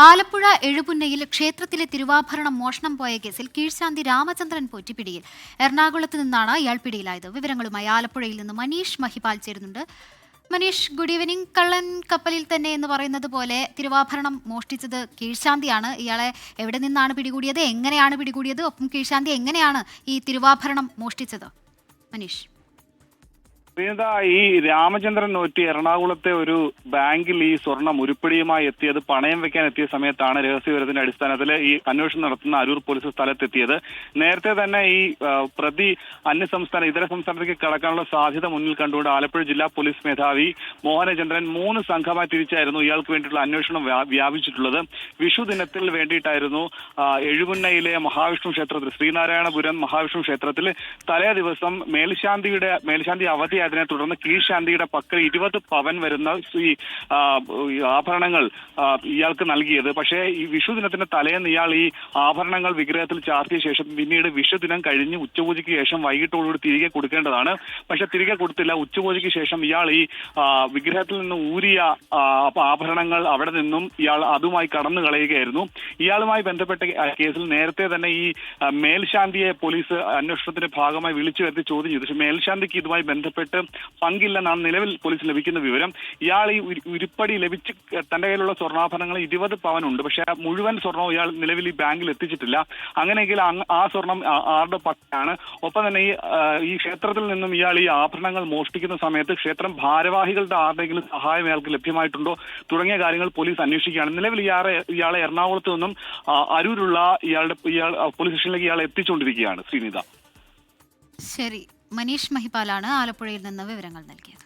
ആലപ്പുഴ എഴുപുന്നയിൽ ക്ഷേത്രത്തിലെ തിരുവാഭരണം മോഷണം പോയ കേസിൽ കീഴ്ശാന്തി രാമചന്ദ്രൻ പോറ്റി പിടിയിൽ. എറണാകുളത്ത് നിന്നാണ് ഇയാൾ പിടിയിലായത്. വിവരങ്ങളുമായി ആലപ്പുഴയിൽ നിന്ന് മനീഷ് മഹിപാൽ ചേരുന്നുണ്ട്. Manish, good evening. കള്ളൻ കപ്പലിൽ തന്നെ എന്ന് പറയുന്നത് പോലെ തിരുവാഭരണം മോഷ്ടിച്ചത് കീഴ്ശാന്തിയാണ്. ഇയാളെ എവിടെ നിന്നാണ് പിടികൂടിയത്, എങ്ങനെയാണ് പിടികൂടിയത്, ഒപ്പം കീഴ്ശാന്തി എങ്ങനെയാണ് ഈ തിരുവാഭരണം മോഷ്ടിച്ചത്? മനീഷ്. ഈ രാമചന്ദ്രൻ നോറ്റി എറണാകുളത്തെ ഒരു ബാങ്കിൽ ഈ സ്വർണം ഉരുപ്പടിയുമായി എത്തിയത് പണയം വെക്കാൻ എത്തിയ സമയത്താണ് രഹസ്യവിവരത്തിന്റെ അടിസ്ഥാനത്തിൽ ഈ അന്വേഷണം നടത്തുന്ന അരൂർ പോലീസ് സ്ഥലത്തെത്തിയത്. നേരത്തെ തന്നെ ഈ പ്രതി ഇതര സംസ്ഥാനത്തേക്ക് കടക്കാനുള്ള സാധ്യത മുന്നിൽ കണ്ടുകൊണ്ട് ആലപ്പുഴ ജില്ലാ പോലീസ് മേധാവി മോഹനചന്ദ്രൻ 3 സംഘമായി തിരിച്ചായിരുന്നു ഇയാൾക്ക് വേണ്ടിയിട്ടുള്ള അന്വേഷണം വ്യാപിച്ചിട്ടുള്ളത്. വിഷു ദിനത്തിൽ വേണ്ടിയിട്ടായിരുന്നു എഴുപുന്നയിലെ മഹാവിഷ്ണു ക്ഷേത്രത്തിൽ, ശ്രീനാരായണപുരം മഹാവിഷ്ണു ക്ഷേത്രത്തിൽ തലേ ദിവസം മേൽശാന്തി അവധി അതിനെ തുടർന്ന് കീഴ്ശാന്തിയുടെ പക്കൽ 20 പവൻ വരുന്ന ഈ ആഭരണങ്ങൾ ഇയാൾക്ക് നൽകിയത്. പക്ഷേ ഈ വിഷുദിനത്തിന്റെ തലേന്ന് ഇയാൾ ഈ ആഭരണങ്ങൾ വിഗ്രഹത്തിൽ ചാർത്തിയ ശേഷം പിന്നീട് വിഷുദിനം കഴിഞ്ഞ് ഉച്ചപൂജയ്ക്ക് ശേഷം വൈകിട്ടോടുകൂടി തിരികെ കൊടുക്കേണ്ടതാണ്. പക്ഷെ തിരികെ കൊടുത്തില്ല. ഉച്ചപൂജയ്ക്ക് ശേഷം ഇയാൾ ഈ വിഗ്രഹത്തിൽ നിന്ന് ഊരിയ ആഭരണങ്ങൾ അവിടെ നിന്നും ഇയാൾ അതുമായി കടന്നു കളയുകയായിരുന്നു. ഇയാളുമായി ബന്ധപ്പെട്ട കേസിൽ നേരത്തെ തന്നെ ഈ മേൽശാന്തിയെ പോലീസ് അന്വേഷണത്തിന്റെ ഭാഗമായി വിളിച്ചു വരുത്തി ചോദ്യം ചെയ്തു. പക്ഷെ മേൽശാന്തിക്ക് ഇതുമായി ബന്ധപ്പെട്ട് പങ്കില്ലെന്നാണ് നിലവിൽ പോലീസ് ലഭിക്കുന്ന വിവരം. ഇയാൾ ഈ ഉരുപ്പടി ലഭിച്ച് തന്റെ കയ്യിലുള്ള സ്വർണ്ണാഭരണങ്ങൾ 20 പവനുണ്ട്. പക്ഷെ മുഴുവൻ സ്വർണവും ഇയാൾ നിലവിൽ ഈ ബാങ്കിൽ എത്തിച്ചിട്ടില്ല. അങ്ങനെയെങ്കിൽ ആ സ്വർണം ആരുടെ പക്കലാണ്? ഒപ്പം തന്നെ ഈ ക്ഷേത്രത്തിൽ നിന്നും ഇയാൾ ഈ ആഭരണങ്ങൾ മോഷ്ടിക്കുന്ന സമയത്ത് ക്ഷേത്രം ഭാരവാഹികളുടെ ആരുടെയെങ്കിലും സഹായം ഇയാൾക്ക് ലഭ്യമായിട്ടുണ്ടോ തുടങ്ങിയ കാര്യങ്ങൾ പോലീസ് അന്വേഷിക്കുകയാണ്. നിലവിൽ ഇയാളെ എറണാകുളത്ത് നിന്നും അരൂരുള്ള ഇയാൾ പോലീസ് സ്റ്റേഷനിലേക്ക് ഇയാളെ എത്തിച്ചുകൊണ്ടിരിക്കുകയാണ്. ശ്രീനിത. ശരി, മനീഷ് മഹിപാലാണ് ആലപ്പുഴയിൽ നിന്ന് വിവരങ്ങൾ നൽകിയത്.